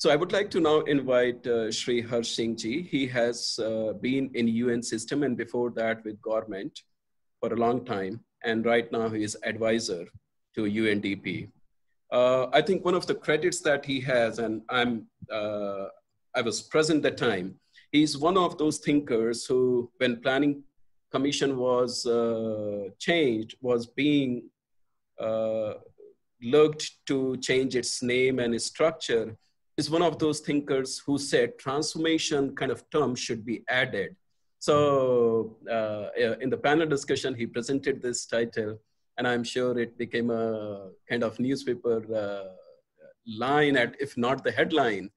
So I would like to now invite Shri Harsh Singh ji. He has been in UN system and before that with government for a long time. And right now he is advisor to UNDP. I think one of the credits that he has, and I was present that time, he's one of those thinkers who, when planning commission was changed, was being looked to change its name and its structure, is one of those thinkers who said transformation kind of term should be added. So in the panel discussion, he presented this title, and I'm sure it became a kind of newspaper line, at, if not the headline.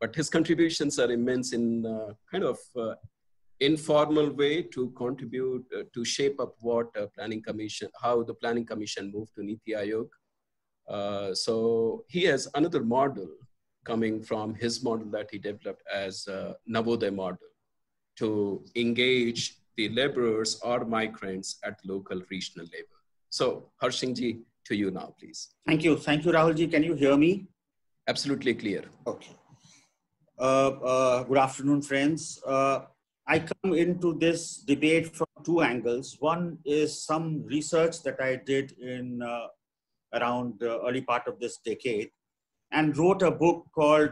But his contributions are immense in kind of informal way to contribute to shape up what planning commission, how the planning commission moved to Niti Aayog. So he has another model coming from his model that he developed as a Navodaya model to engage the laborers or migrants at local regional level. So Harsh Singh ji, to you now, please. Thank you, Rahul ji. Can you hear me? Absolutely clear. Okay. Good afternoon, friends. I come into this debate from two angles. One is some research that I did in around the early part of this decade and wrote a book called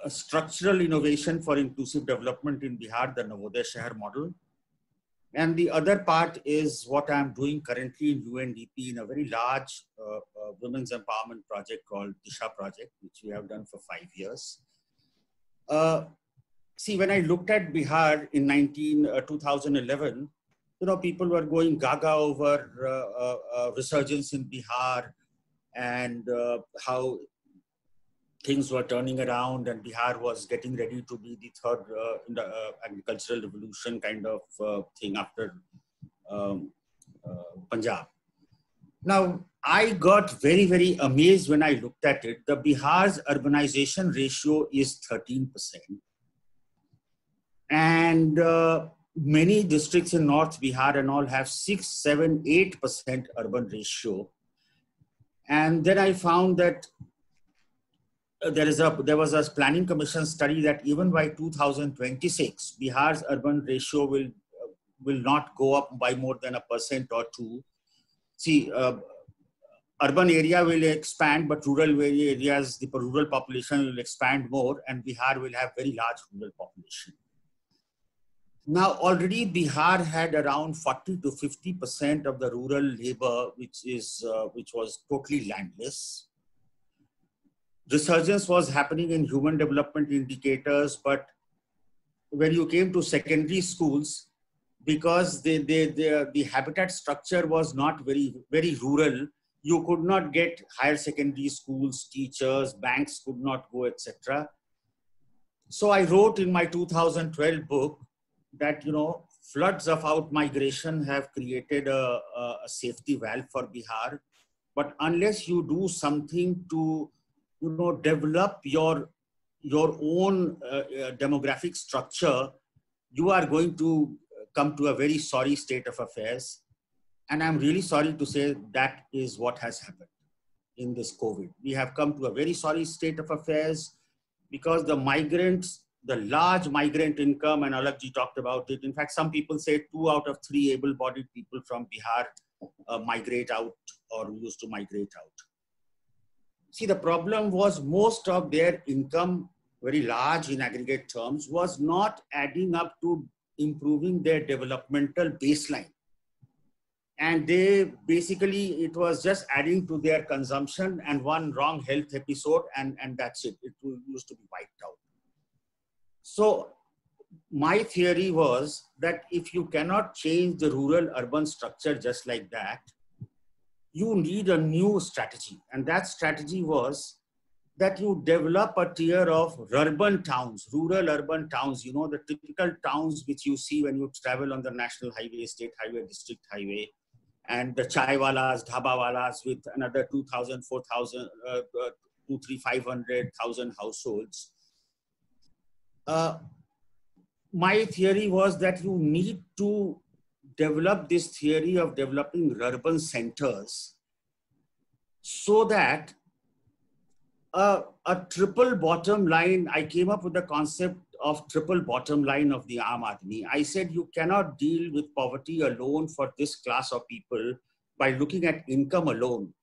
Structural Innovation for Inclusive Development in Bihar, the Navodaya Shahar Model. And the other part is what I'm doing currently in UNDP in a very large women's empowerment project called Disha Project, which we have done for 5 years. See, when I looked at Bihar in 2011, you know, people were going gaga over resurgence in Bihar and how things were turning around, and Bihar was getting ready to be the third agricultural revolution kind of thing after Punjab. Now, I got very, very amazed when I looked at it. The Bihar's urbanization ratio is 13%. And many districts in North Bihar and all have 6, 7, 8% urban ratio. And then I found that there was a planning commission study that even by 2026, Bihar's urban ratio will not go up by more than 1% or 2%. See, urban area will expand, but rural areas, the rural population will expand more, and Bihar will have very large rural population. Now, already Bihar had around 40 to 50% of the rural labor, which was totally landless. Resurgence was happening in human development indicators, but when you came to secondary schools, because the habitat structure was not very, very rural, you could not get higher secondary schools, teachers, banks could not go, etc. So I wrote in my 2012 book that, you know, floods of out-migration have created a safety valve for Bihar. But unless you do something to, you know, develop your own demographic structure, you are going to come to a very sorry state of affairs. And I'm really sorry to say that is what has happened in this COVID. We have come to a very sorry state of affairs because the migrants, the large migrant income, and Alakji talked about it. In fact, some people say 2 out of 3 able-bodied people from Bihar migrate out or used to migrate out. See, the problem was most of their income, very large in aggregate terms, was not adding up to improving their developmental baseline. And they basically, it was just adding to their consumption and one wrong health episode, and that's it. It used to be wiped out. So my theory was that if you cannot change the rural-urban structure just like that, you need a new strategy. And that strategy was that you develop a tier of urban towns, rural-urban towns, you know, the typical towns which you see when you travel on the national highway, state highway, district highway, and the chai walas, dhaba walas with another 2,000, 4,000, 2, 3, 500,000 households. My theory was that you need to develop this theory of developing urban centers so that a triple bottom line. I came up with the concept of triple bottom line of the Aam Aadmi. I said you cannot deal with poverty alone for this class of people by looking at income alone.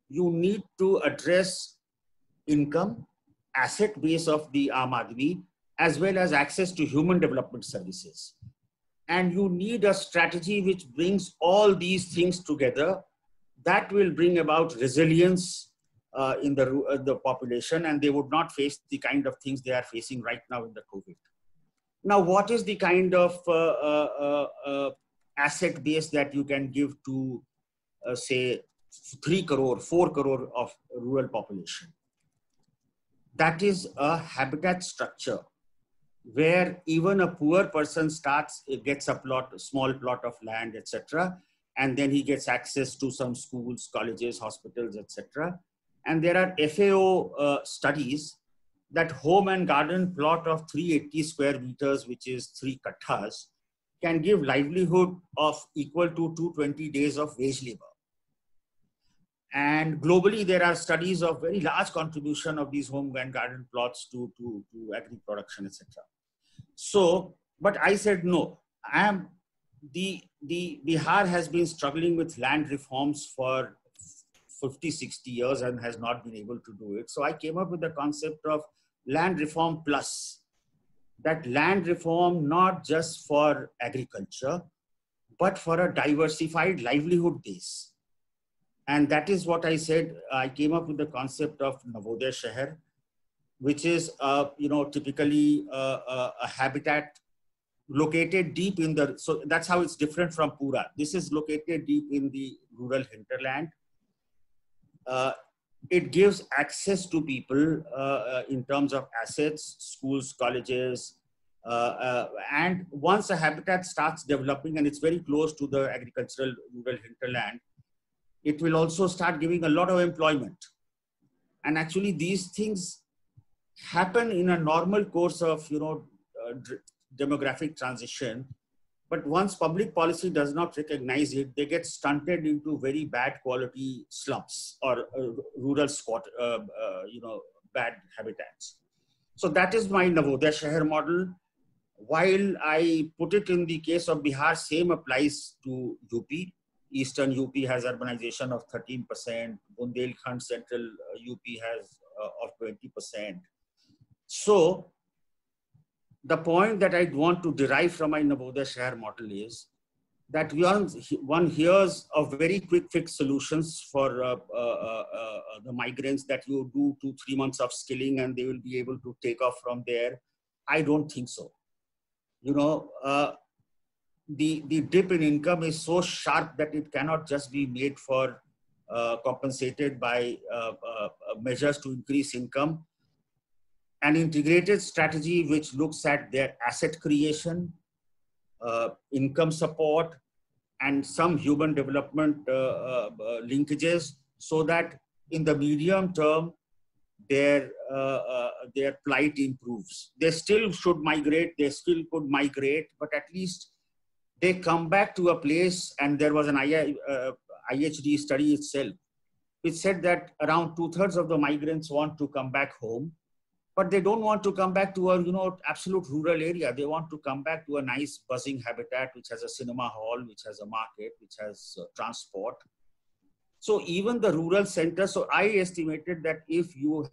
You need to address income, asset base of the Aam Aadmi, as well as access to human development services. And you need a strategy which brings all these things together. That will bring about resilience in the population, and they would not face the kind of things they are facing right now in the COVID. Now, what is the kind of asset base that you can give to, say, 3 crore, 4 crore of rural population? That is a habitat structure where even a poor person gets a small plot of land, etc. And then he gets access to some schools, colleges, hospitals, etc. And there are FAO studies that home and garden plot of 380 square meters, which is 3 katthas, can give livelihood of equal to 220 days of wage labor. And globally, there are studies of very large contribution of these home and garden plots to agri production, etc. So, but I said no. Bihar has been struggling with land reforms for 50, 60 years and has not been able to do it. So I came up with the concept of land reform plus. That land reform not just for agriculture, but for a diversified livelihood base. And that is what I said. I came up with the concept of Navodaya Shahar, which is, typically a habitat located deep in the, so that's how it's different from Pura. This is located deep in the rural hinterland. It gives access to people in terms of assets, schools, colleges, and once a habitat starts developing and it's very close to the agricultural rural hinterland, it will also start giving a lot of employment. And actually these things happen in a normal course of, demographic transition. But once public policy does not recognize it, they get stunted into very bad quality slums or rural squat, bad habitats. So that is my Navodaya Shahar model. While I put it in the case of Bihar, same applies to UP. Eastern UP has urbanization of 13%. Bundelkhand Central UP has of 20%. So the point that I want to derive from my Navodaya Shahar model is that one hears of very quick fix solutions for the migrants, that you do 2-3 months of skilling and they will be able to take off from there. I don't think so. The dip in income is so sharp that it cannot just be made for compensated by measures to increase income. An integrated strategy which looks at their asset creation, income support, and some human development linkages, so that in the medium term, their plight improves. They still should migrate, they still could migrate, but at least they come back to a place. And there was an IHD study itself, which said that around 2/3 of the migrants want to come back home, but they don't want to come back to a absolute rural area. They want to come back to a nice buzzing habitat, which has a cinema hall, which has a market, which has transport. So even the rural center. So I estimated that if you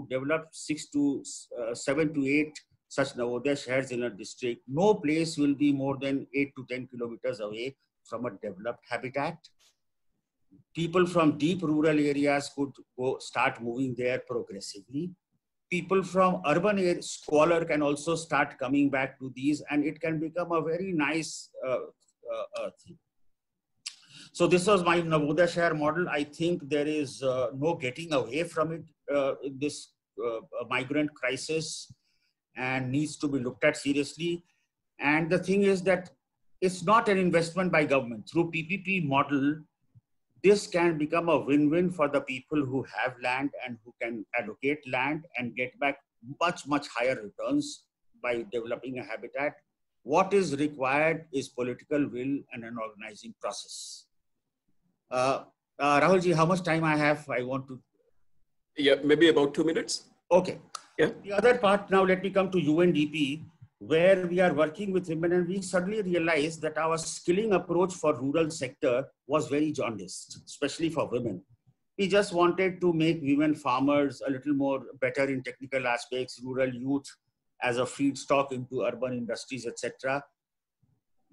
develop 7 to 8 such Navodaya Shahars in a district, no place will be more than 8 to 10 kilometers away from a developed habitat. People from deep rural areas could start moving there progressively. People from urban areas, squalor, can also start coming back to these, and it can become a very nice thing. So this was my Navodaya Shahar model. I think there is no getting away from it in this migrant crisis, and needs to be looked at seriously. And the thing is that it's not an investment by government. Through PPP model, this can become a win-win for the people who have land and who can allocate land and get back much, much higher returns by developing a habitat. What is required is political will and an organizing process. Rahulji, how much time I have? I want to Yeah, maybe about 2 minutes. Okay. Yeah. The other part, now let me come to UNDP, where we are working with women, and we suddenly realized that our skilling approach for rural sector was very jaundiced, especially for women. We just wanted to make women farmers a little more better in technical aspects, rural youth as a feedstock into urban industries, etc.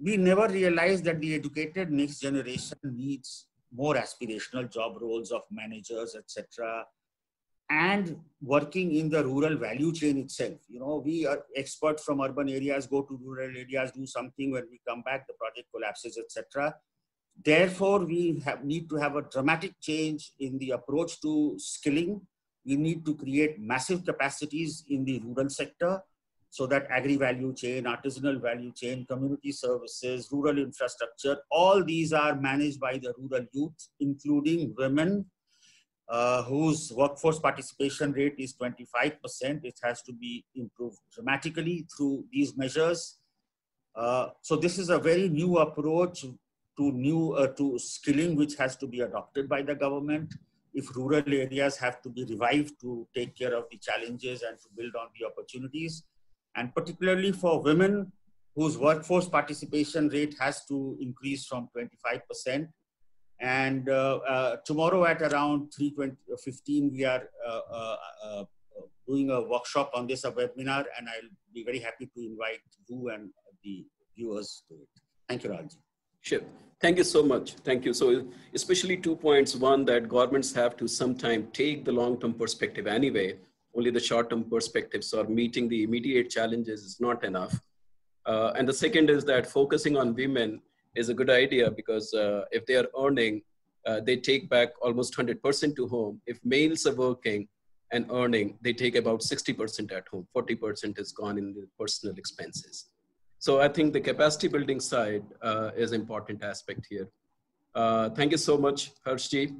We never realized that the educated next generation needs more aspirational job roles of managers, etc., and working in the rural value chain itself. You know, we are experts from urban areas, go to rural areas, do something. When we come back, the project collapses, etc. Therefore, we need to have a dramatic change in the approach to skilling. We need to create massive capacities in the rural sector so that agri-value chain, artisanal value chain, community services, rural infrastructure, all these are managed by the rural youth, including women, whose workforce participation rate is 25%. It has to be improved dramatically through these measures. So this is a very new approach to skilling, which has to be adopted by the government if rural areas have to be revived to take care of the challenges and to build on the opportunities. And particularly for women, whose workforce participation rate has to increase from 25%. And tomorrow at around 3:15, we are doing a workshop on this, a webinar, and I'll be very happy to invite you and the viewers to it. Thank you, Ralji. Sure. Thank you so much. Thank you. So especially 2 points. One, that governments have to sometime take the long-term perspective anyway. Only the short-term perspectives or meeting the immediate challenges is not enough. And the second is that focusing on women is a good idea, because if they are earning, they take back almost 100% to home. If males are working and earning, they take about 60% at home. 40% is gone in the personal expenses. So I think the capacity building side is an important aspect here. Thank you so much, Harshji.